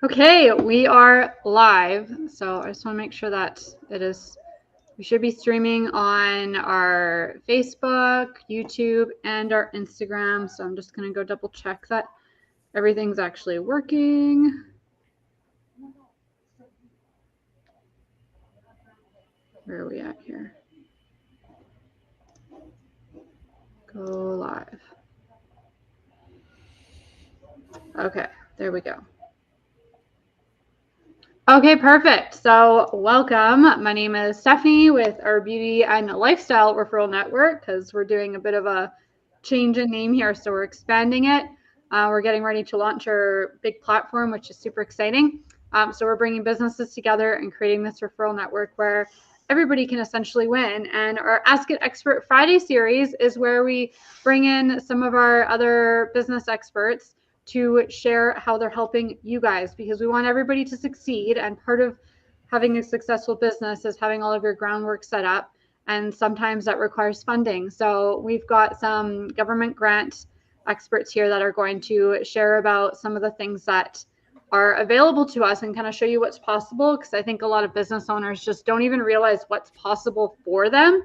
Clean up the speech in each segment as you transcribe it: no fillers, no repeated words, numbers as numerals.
Okay, we are live. So I just want to make sure that it is, we should be streaming on our Facebook, YouTube, and our Instagram. So I'm just going to go double check that everything's actually working. Where are we at here? Go live. Okay, there we go. Okay, perfect. So welcome. My name is Stephanie with our Beauty and Lifestyle Referral Network because we're doing a bit of a change in name here. So we're expanding it. We're getting ready to launch our big platform, which is super exciting. So we're bringing businesses together and creating this referral network where everybody can essentially win. And our Ask It Expert Friday series is where we bring in some of our other business experts to share how they're helping you guys, because we want everybody to succeed. And part of having a successful business is having all of your groundwork set up. And sometimes that requires funding. So we've got some government grant experts here that are going to share about some of the things that are available to us and kind of show you what's possible. Because I think a lot of business owners just don't even realize what's possible for them.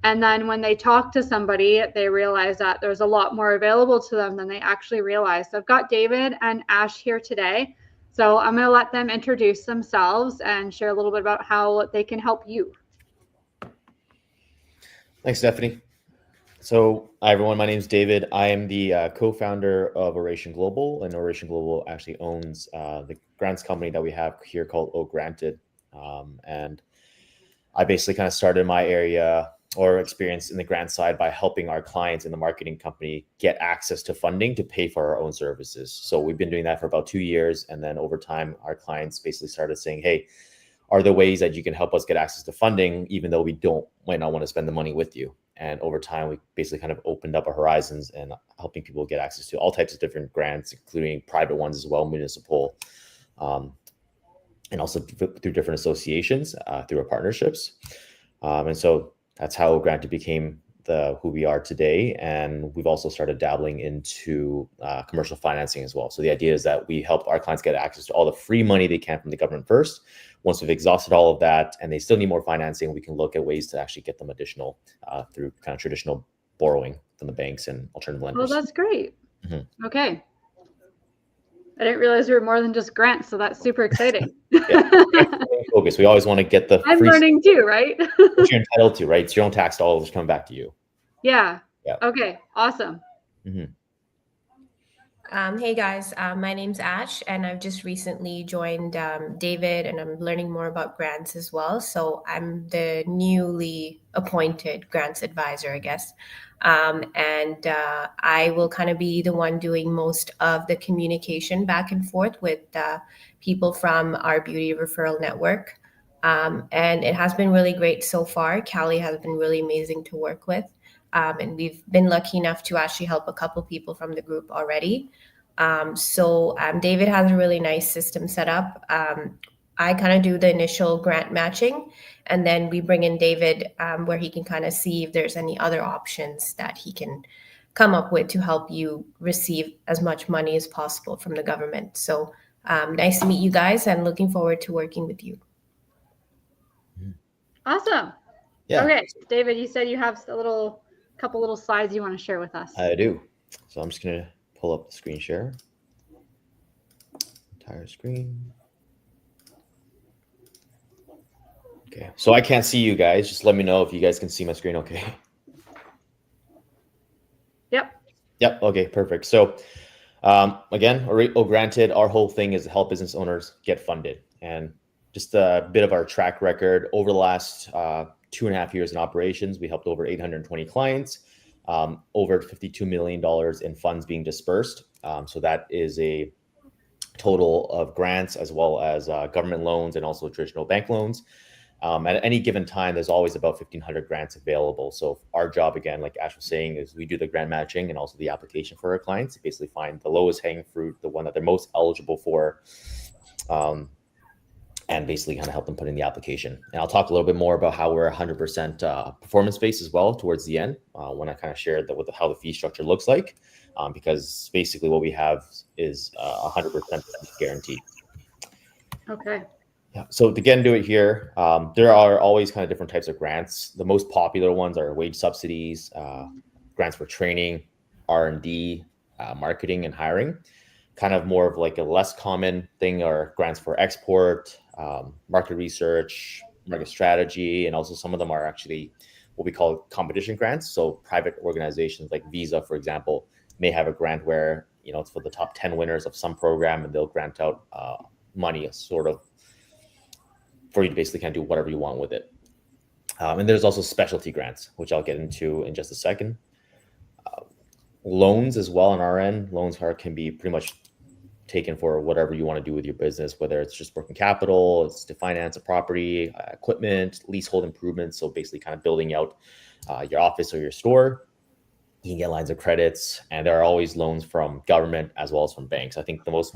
And then when they talk to somebody, they realize that there's a lot more available to them than they actually realize. So I've got David and Ash here today. So I'm going to let them introduce themselves and share a little bit about how they can help you. Thanks, Stephanie. So, hi everyone, my name is David. I am the co-founder of Oration Global, and Oration Global actually owns the grants company that we have here called O Granted. And I basically kind of started my area or experience in the grant side by helping our clients in the marketing company get access to funding to pay for our own services. So we've been doing that for about 2 years. And then over time, our clients basically started saying, hey, are there ways that you can help us get access to funding, even though we might not want to spend the money with you? And over time, we basically kind of opened up our horizons and helping people get access to all types of different grants, including private ones as well, municipal, and also through different associations, through our partnerships. And so that's how Granted became who we are today. And we've also started dabbling into commercial financing as well. So the idea is that we help our clients get access to all the free money they can from the government first. Once we've exhausted all of that and they still need more financing, we can look at ways to actually get them additional through kind of traditional borrowing from the banks and alternative lenders. Well, that's great. Mm-hmm. Okay. I didn't realize we were more than just grants, so that's super exciting. Focus. We always want to get the I'm learning too, right? What you're entitled to, right? It's your own tax dollars coming back to you. Yeah. Okay. Awesome. Mm-hmm. Hey guys, my name's Ash, and I've just recently joined David, and I'm learning more about grants as well. So I'm the newly appointed grants advisor, I guess. And I will kind of be the one doing most of the communication back and forth with people from our beauty referral network. And it has been really great so far. Callie has been really amazing to work with. And we've been lucky enough to actually help a couple people from the group already. So David has a really nice system set up. I kind of do the initial grant matching, and then we bring in David where he can kind of see if there's any other options that he can come up with to help you receive as much money as possible from the government. So nice to meet you guys, and looking forward to working with you. Awesome. Yeah. Okay, David, you said you have a couple little slides you want to share with us. I do. So I'm just going to pull up the screen share. Entire screen. Okay, so I can't see you guys. Just let me know if you guys can see my screen okay. Yep. Okay, perfect. So again, granted, our whole thing is to help business owners get funded. And just a bit of our track record over the last 2.5 years in operations, we helped over 820 clients, over $52 million in funds being dispersed. So that is a total of grants as well as government loans and also traditional bank loans. At any given time, there's always about 1,500 grants available. So our job, again, like Ash was saying, is we do the grant matching and also the application for our clients to basically find the lowest hanging fruit, the one that they're most eligible for, and basically kind of help them put in the application. And I'll talk a little bit more about how we're 100% performance-based as well towards the end when I kind of share how the fee structure looks like, because basically what we have is 100% guarantee. Okay. Yeah. So to get into it here, there are always kind of different types of grants. The most popular ones are wage subsidies, grants for training, R&D, marketing, and hiring. Kind of more of like a less common thing are grants for export, market research, market strategy, and also some of them are actually what we call competition grants. So private organizations like Visa, for example, may have a grant where it's for the top 10 winners of some program, and they'll grant out money, sort of for you to basically kind of do whatever you want with it. And there's also specialty grants, which I'll get into in just a second. Loans as well on our end. Loans can be pretty much taken for whatever you want to do with your business, whether it's just working capital, it's to finance a property, equipment, leasehold improvements. So basically kind of building out your office or your store. You can get lines of credits, and there are always loans from government as well as from banks. I think the most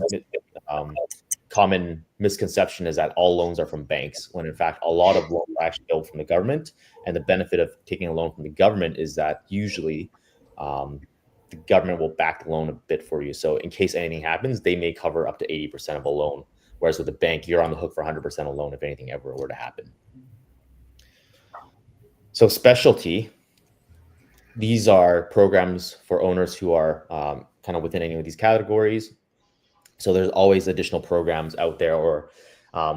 common misconception is that all loans are from banks, when in fact a lot of loans are actually from the government. And the benefit of taking a loan from the government is that usually the government will back the loan a bit for you. So in case anything happens, they may cover up to 80% of a loan. Whereas with the bank, you're on the hook for 100% of loan if anything ever were to happen. So specialty, these are programs for owners who are kind of within any of these categories. So there's always additional programs out there, or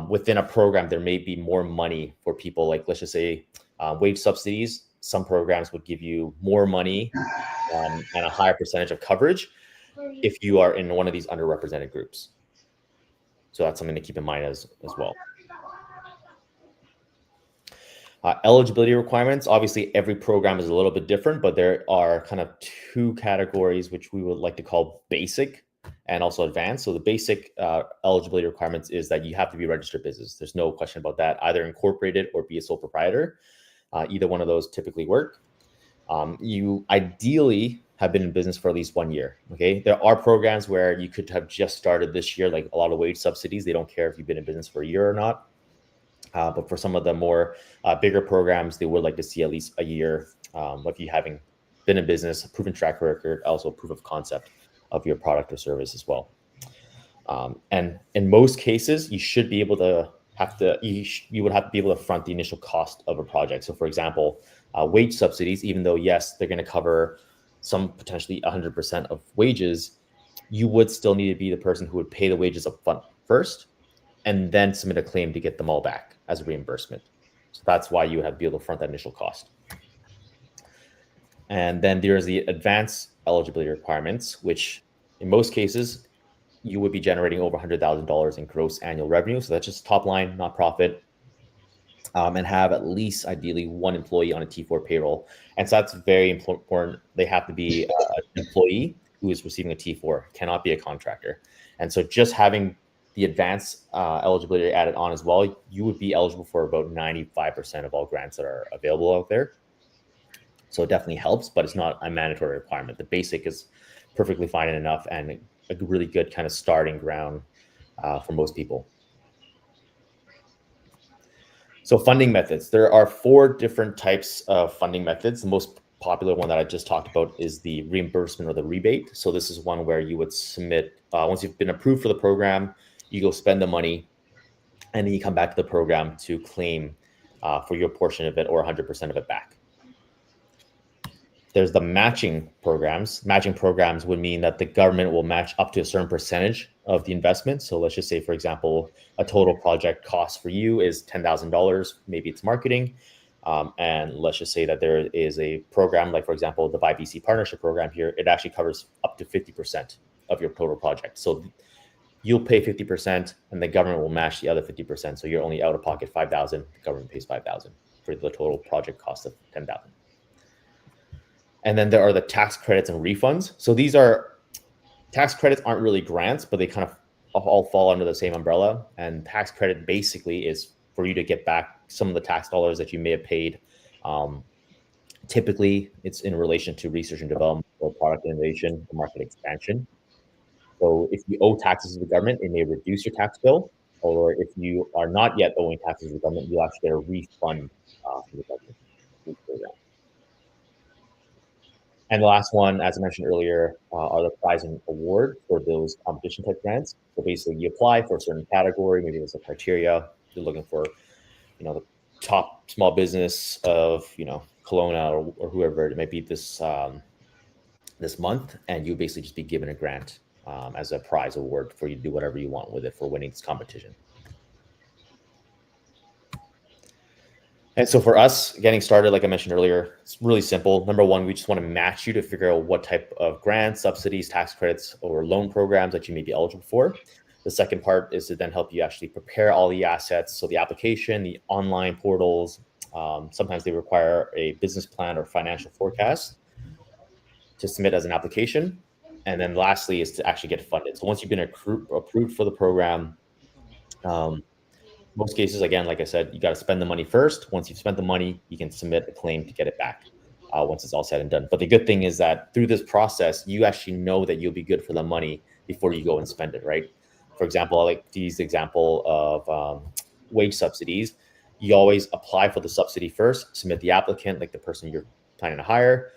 within a program, there may be more money for people. Like, let's just say wage subsidies. Some programs would give you more money and a higher percentage of coverage if you are in one of these underrepresented groups. So that's something to keep in mind as well. Eligibility requirements. Obviously, every program is a little bit different, but there are kind of two categories which we would like to call basic and also advanced. So the basic eligibility requirements is that you have to be a registered business. There's no question about that. Either incorporated or be a sole proprietor. Either one of those typically work. You ideally have been in business for at least 1 year. Okay. There are programs where you could have just started this year, like a lot of wage subsidies. They don't care if you've been in business for a year or not. But for some of the more bigger programs, they would like to see at least a year of you having been in business, a proven track record, also proof of concept of your product or service as well. And in most cases, you should be able to you would have to be able to front the initial cost of a project. So for example, wage subsidies, even though, yes, they're going to cover some potentially 100% of wages, you would still need to be the person who would pay the wages up front first, and then submit a claim to get them all back as a reimbursement. So that's why you have to be able to front that initial cost. And then there's the advanced eligibility requirements, which in most cases, you would be generating over $100,000 in gross annual revenue. So that's just top line, not profit. And have at least ideally one employee on a T4 payroll. And so that's very important. They have to be an employee who is receiving a T4, cannot be a contractor. And so just having the advanced eligibility added on as well, you would be eligible for about 95% of all grants that are available out there. So it definitely helps, but it's not a mandatory requirement. The basic is perfectly fine and enough, and a really good kind of starting ground for most people. So funding methods. There are 4 different types of funding methods. The most popular one that I just talked about is the reimbursement or the rebate. So this is one where you would submit, once you've been approved for the program, you go spend the money, and then you come back to the program to claim for your portion of it or 100% of it back. There's the matching programs. Matching programs would mean that the government will match up to a certain percentage of the investment. So let's just say, for example, a total project cost for you is $10,000. Maybe it's marketing. And let's just say that there is a program, like, for example, the BC partnership program here, it actually covers up to 50% of your total project. So you'll pay 50% and the government will match the other 50%. So you're only out of pocket $5,000. The government pays $5,000 for the total project cost of $10,000. And then there are the tax credits and refunds. So these are tax credits, aren't really grants, but they kind of all fall under the same umbrella. And tax credit basically is for you to get back some of the tax dollars that you may have paid. Typically, it's in relation to research and development or product innovation or market expansion. So if you owe taxes to the government, it may reduce your tax bill. Or if you are not yet owing taxes to the government, you'll actually get a refund from the government. And the last one, as I mentioned earlier, are the prize and award for those competition type grants. So basically, you apply for a certain category. Maybe there's a criteria you're looking for, the top small business of Kelowna or whoever it might be this month, and you basically just be given a grant as a prize award for you to do whatever you want with it for winning this competition. And so for us, getting started, like I mentioned earlier, it's really simple. Number one, we just want to match you to figure out what type of grants, subsidies, tax credits, or loan programs that you may be eligible for. The second part is to then help you actually prepare all the assets. So the application, the online portals, sometimes they require a business plan or financial forecast to submit as an application. And then lastly is to actually get funded. So once you've been approved for the program, most cases, again, like I said, you got to spend the money first. Once you've spent the money, you can submit a claim to get it back once it's all said and done. But the good thing is that through this process, you actually know that you'll be good for the money before you go and spend it, right? For example, I like to use the example of wage subsidies. You always apply for the subsidy first, submit the applicant, like the person you're planning to hire.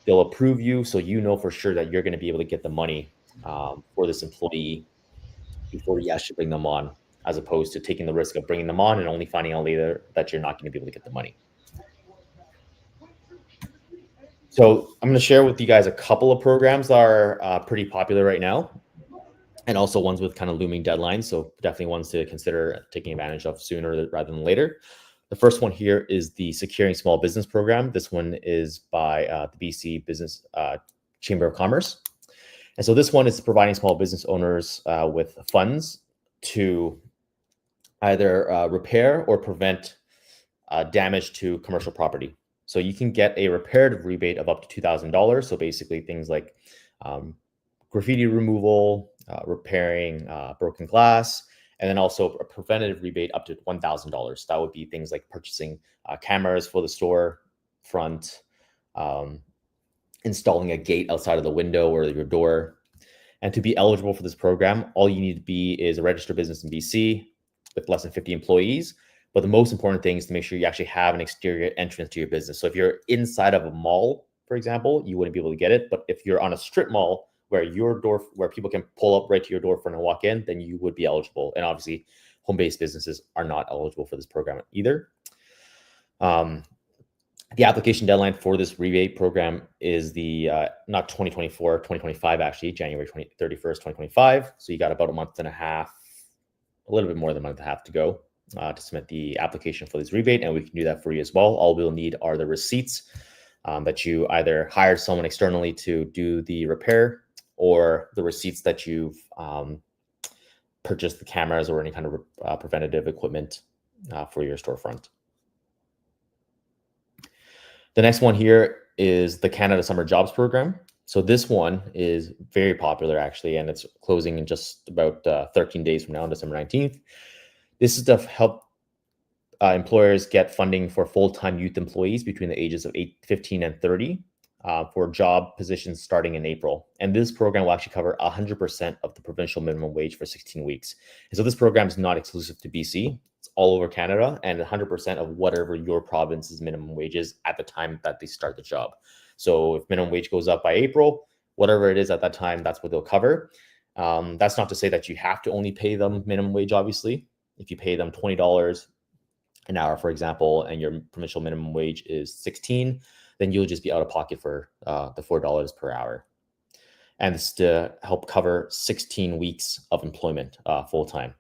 They'll approve you, so you know for sure that you're going to be able to get the money for this employee before you actually bring them on, as opposed to taking the risk of bringing them on and only finding out later that you're not going to be able to get the money. So I'm going to share with you guys a couple of programs that are pretty popular right now, and also ones with kind of looming deadlines. So definitely ones to consider taking advantage of sooner rather than later. The first one here is the Securing Small Business Program. This one is by the BC Business Chamber of Commerce. And so this one is providing small business owners with funds to either repair or prevent damage to commercial property. So you can get a reparative rebate of up to $2,000. So basically things like graffiti removal, repairing broken glass, and then also a preventative rebate up to $1,000. That would be things like purchasing cameras for the store front, installing a gate outside of the window or your door. And to be eligible for this program, all you need to be is a registered business in BC with less than 50 employees. But the most important thing is to make sure you actually have an exterior entrance to your business. So if you're inside of a mall, for example, you wouldn't be able to get it. But if you're on a strip mall where people can pull up right to your door front and walk in, then you would be eligible. And obviously, home-based businesses are not eligible for this program either. The application deadline for this rebate program is not 2024, 2025, actually, January 31st, 2025. So you got about a month and a half, a little bit more than a month and a half to go to submit the application for this rebate. And we can do that for you as well. All we'll need are the receipts that you either hired someone externally to do the repair, or the receipts that you've purchased the cameras or any kind of preventative equipment for your storefront. The next one here is the Canada Summer Jobs Program. So this one is very popular, actually, and it's closing in just about 13 days from now, on December 19th. This is to help employers get funding for full-time youth employees between the ages of 15 and 30 for job positions starting in April. And this program will actually cover 100% of the provincial minimum wage for 16 weeks. And so this program is not exclusive to BC. It's all over Canada, and 100% of whatever your province's minimum wage is at the time that they start the job. So if minimum wage goes up by April, whatever it is at that time, that's what they'll cover. That's not to say that you have to only pay them minimum wage, obviously. If you pay them $20 an hour, for example, and your provincial minimum wage is 16, then you'll just be out of pocket for the $4 per hour. And it's to help cover 16 weeks of employment full-time.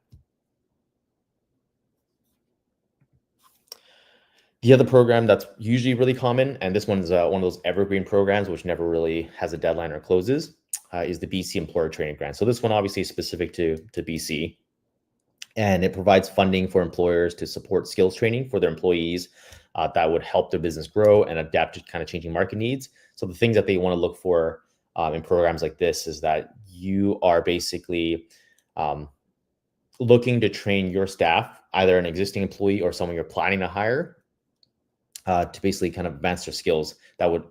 The other program that's usually really common, and this one's one of those evergreen programs which never really has a deadline or closes, is the BC Employer Training Grant. So this one obviously is specific to BC, and it provides funding for employers to support skills training for their employees that would help their business grow and adapt to kind of changing market needs. So the things that they want to look for in programs like this is that you are basically looking to train your staff, either an existing employee or someone you're planning to hire, to basically kind of advance their skills that would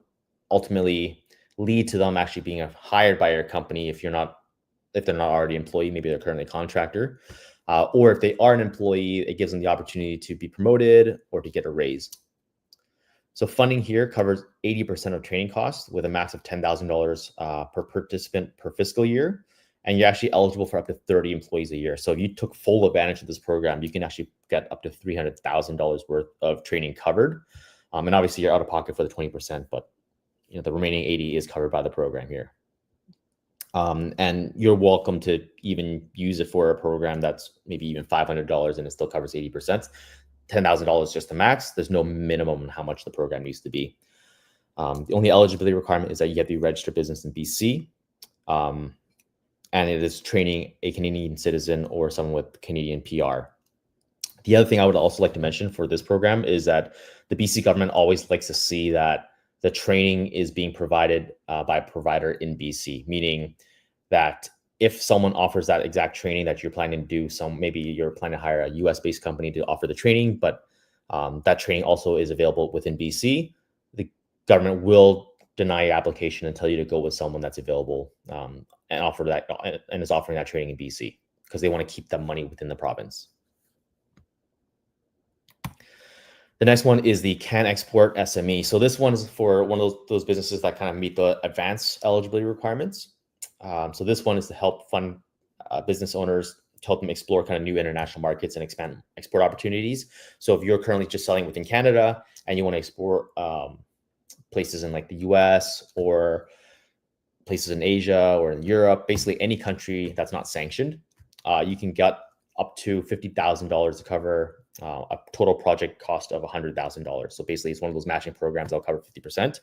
ultimately lead to them actually being hired by your company if they're not already an employee, maybe they're currently a contractor. Or if they are an employee, it gives them the opportunity to be promoted or to get a raise. So funding here covers 80% of training costs with a max of $10,000 per participant per fiscal year. And you're actually eligible for up to 30 employees a year. So if you took full advantage of this program, you can actually get up to $300,000 worth of training covered. And obviously you're out of pocket for the 20%, but the remaining 80 is covered by the program here. And you're welcome to even use it for a program that's maybe even $500 and it still covers 80%. $10,000 just the max. There's no minimum on how much the program needs to be. The only eligibility requirement is that you have to be a registered business in BC. And it is training a Canadian citizen or someone with Canadian PR. The other thing I would also like to mention for this program is that the BC government always likes to see that the training is being provided by a provider in BC, meaning that if someone offers that exact training that you're planning to do, maybe you're planning to hire a US-based company to offer the training, but that training also is available within BC, the government will deny your application and tell you to go with someone that's available and offer that and is offering that training in BC because they want to keep that money within the province. The next one is the Can Export SME. So this one is for one of those businesses that kind of meet the advanced eligibility requirements. So this one is to help fund business owners, to help them explore kind of new international markets and expand export opportunities. So if you're currently just selling within Canada and you want to explore places in like the US or places in Asia or in Europe, basically any country that's not sanctioned, you can get up to $50,000 to cover a total project cost of $100,000. So basically it's one of those matching programs that'll cover 50%.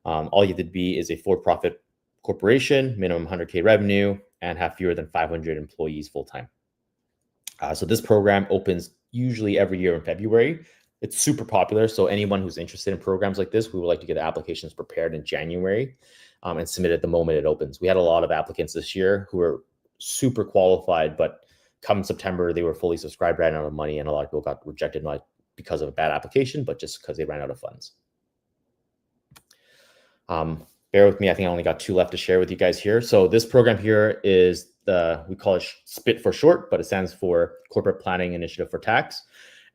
All you have to be is a for-profit corporation, minimum 100K revenue, and have fewer than 500 employees full-time. So this program opens usually every year in February. It's super popular. So anyone who's interested in programs like this, we would like to get the applications prepared in January and submit at the moment it opens. We had a lot of applicants this year who were super qualified, but come September, they were fully subscribed, ran out of money, and a lot of people got rejected not because of a bad application, but just because they ran out of funds. Bear with me. I think I only got 2 left to share with you guys here. So this program here is we call it SPIT for short, but it stands for Corporate Planning Initiative for Tax.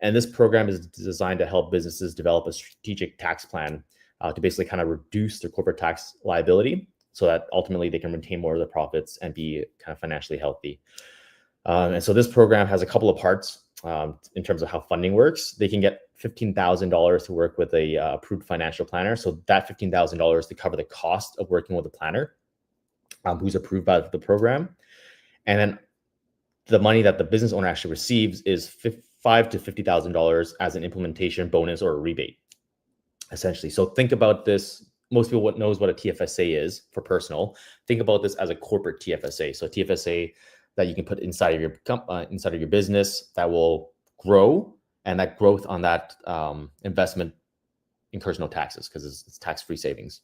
And this program is designed to help businesses develop a strategic tax plan to basically kind of reduce their corporate tax liability so that ultimately they can retain more of the profits and be kind of financially healthy. And so this program has a couple of parts in terms of how funding works. They can get $15,000 to work with a approved financial planner. So that $15,000 to cover the cost of working with a planner who's approved by the program. And then the money that the business owner actually receives is $5,000 to $50,000 as an implementation bonus or a rebate, essentially. So think about this. Most people knows what a TFSA is for personal. Think about this as a corporate TFSA. So TFSA that you can put inside of your business that will grow, and that growth on that investment incurs no taxes because it's tax-free savings.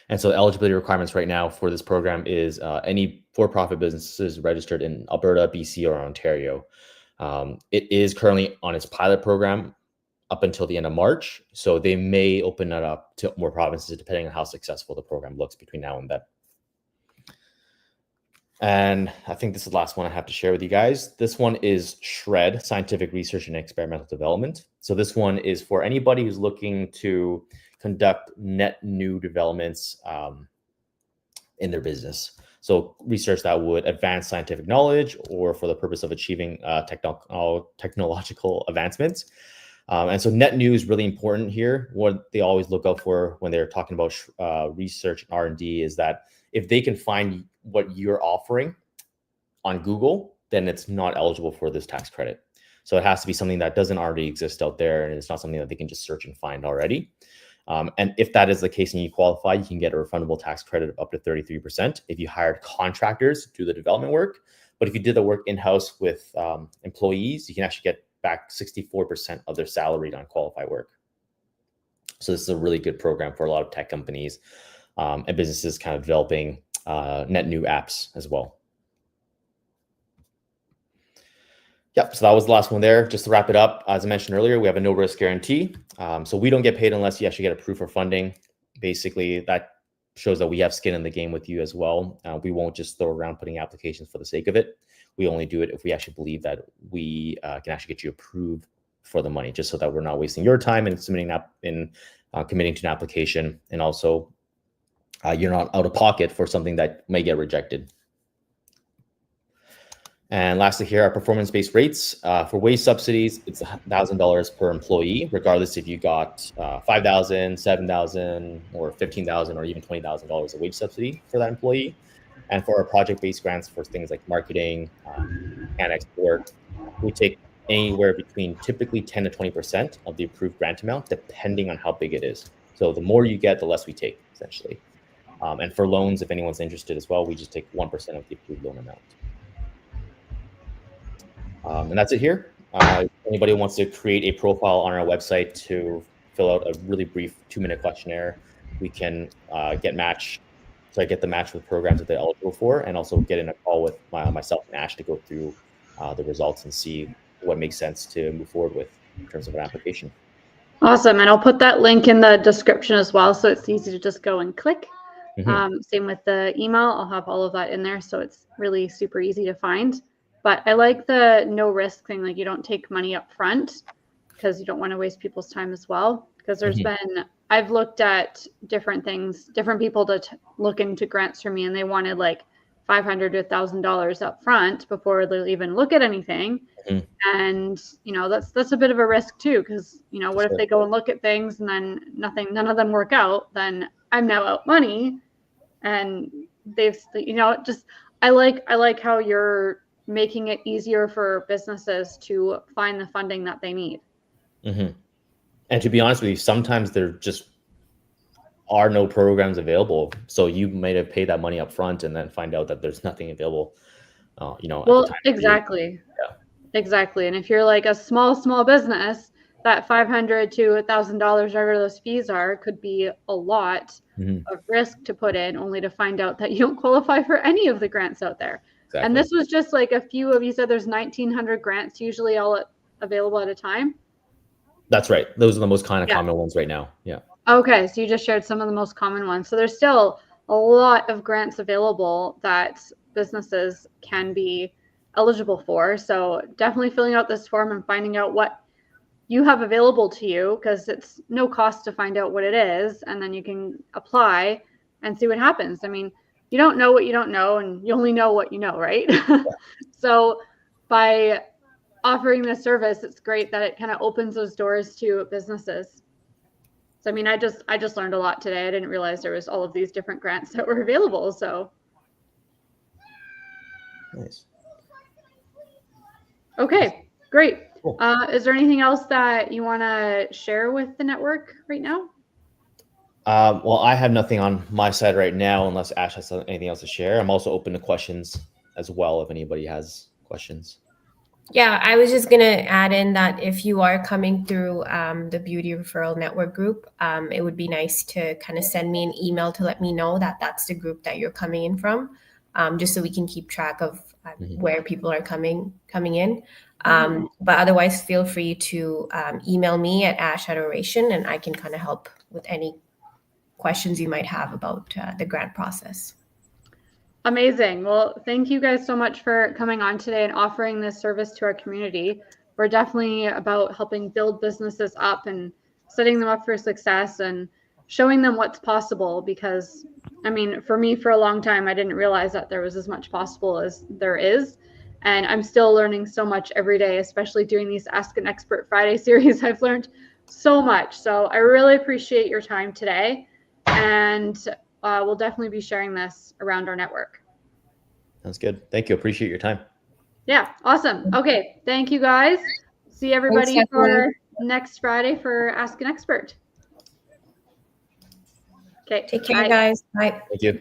And so the eligibility requirements right now for this program is any for-profit businesses registered in Alberta, BC, or Ontario. It is currently on its pilot program up until the end of March. So they may open it up to more provinces depending on how successful the program looks between now and then. And I think this is the last one I have to share with you guys. This one is SHRED, Scientific Research and Experimental Development. So this one is for anybody who's looking to conduct net new developments in their business. So research that would advance scientific knowledge or for the purpose of achieving technological advancements. And so net new is really important here. What they always look out for when they're talking about research and R&D is that if they can find what you're offering on Google, then it's not eligible for this tax credit. So it has to be something that doesn't already exist out there, and it's not something that they can just search and find already. And if that is the case and you qualify, you can get a refundable tax credit of up to 33% if you hired contractors to do the development work. But if you did the work in-house with employees, you can actually get back 64% of their salary on qualified work. So this is a really good program for a lot of tech companies and businesses kind of developing net new apps as well. Yep, so that was the last one there. Just to wrap it up, as I mentioned earlier, we have a no risk guarantee. So we don't get paid unless you actually get approved for funding. Basically, that shows that we have skin in the game with you as well. We won't just throw around putting applications for the sake of it. We only do it if we actually believe that we can actually get you approved for the money, just so that we're not wasting your time in submitting committing to an application, and also you're not out of pocket for something that may get rejected. And lastly here, our performance-based rates. For wage subsidies, it's $1,000 per employee, regardless if you got $5,000, $7,000, or $15,000, or even $20,000 of wage subsidy for that employee. And for our project-based grants for things like marketing and export, we take anywhere between typically 10 to 20% of the approved grant amount, depending on how big it is. So the more you get, the less we take, essentially. And for loans, if anyone's interested as well, we just take 1% of the approved loan amount. And that's it here. If anybody wants to create a profile on our website to fill out a really brief 2-minute questionnaire, we can get the match with programs that they're eligible for, and also get in a call with myself and Ash to go through the results and see what makes sense to move forward with in terms of an application. Awesome. And I'll put that link in the description as well, so it's easy to just go and click. Same with the email. I'll have all of that in there, so it's really super easy to find. But I like the no risk thing, like you don't take money up front because you don't want to waste people's time as well. Because there's been, I've looked at different things, different people to look into grants for me, and they wanted like $500 to $1,000 up front before they'll even look at anything. And, you know, that's a bit of a risk too, because, you know, what if they go and look at things and then none of them work out, then I'm now out money. And they've, you know, just, I like how you're making it easier for businesses to find the funding that they need. And to be honest with you, sometimes there just are no programs available. So you might have paid that money up front and then find out that there's nothing available, you know. Well, exactly. Exactly. And if you're like a small business, that $500 to $1,000, whatever those fees are, could be a lot of risk to put in, only to find out that you don't qualify for any of the grants out there. Exactly. And this was just like a few of, you said there's 1,900 grants usually all available at a time. That's right. Those are the most kind of common ones right now. Yeah. Okay. So you just shared some of the most common ones. So there's still a lot of grants available that businesses can be eligible for. So definitely filling out this form and finding out what you have available to you, because it's no cost to find out what it is, and then you can apply and see what happens. I mean, you don't know what you don't know, and you only know what you know, right? So by offering this service, it's great that it kind of opens those doors to businesses. So I mean, I just learned a lot today. I didn't realize there was all of these different grants that were available. So nice. Okay, great. Cool. Is there anything else that you want to share with the network right now? Well, I have nothing on my side right now, unless Ash has anything else to share. I'm also open to questions as well, if anybody has questions. Yeah, I was just going to add in that if you are coming through the Beauty Referral Network group, it would be nice to kind of send me an email to let me know that that's the group that you're coming in from, just so we can keep track of where people are coming in. But otherwise, feel free to email me at ash@oration, and I can kind of help with any questions you might have about the grant process. Amazing. Well, thank you guys so much for coming on today and offering this service to our community. We're definitely about helping build businesses up and setting them up for success and showing them what's possible, because, I mean, for me, for a long time, I didn't realize that there was as much possible as there is. And I'm still learning so much every day, especially doing these Ask an Expert Friday series. I've learned so much. So I really appreciate your time today. And we'll definitely be sharing this around our network. Sounds good. Thank you. Appreciate your time. Yeah, awesome. Okay, thank you guys. See everybody for next Friday for Ask an Expert. Okay. Take care, guys. Bye. Thank you.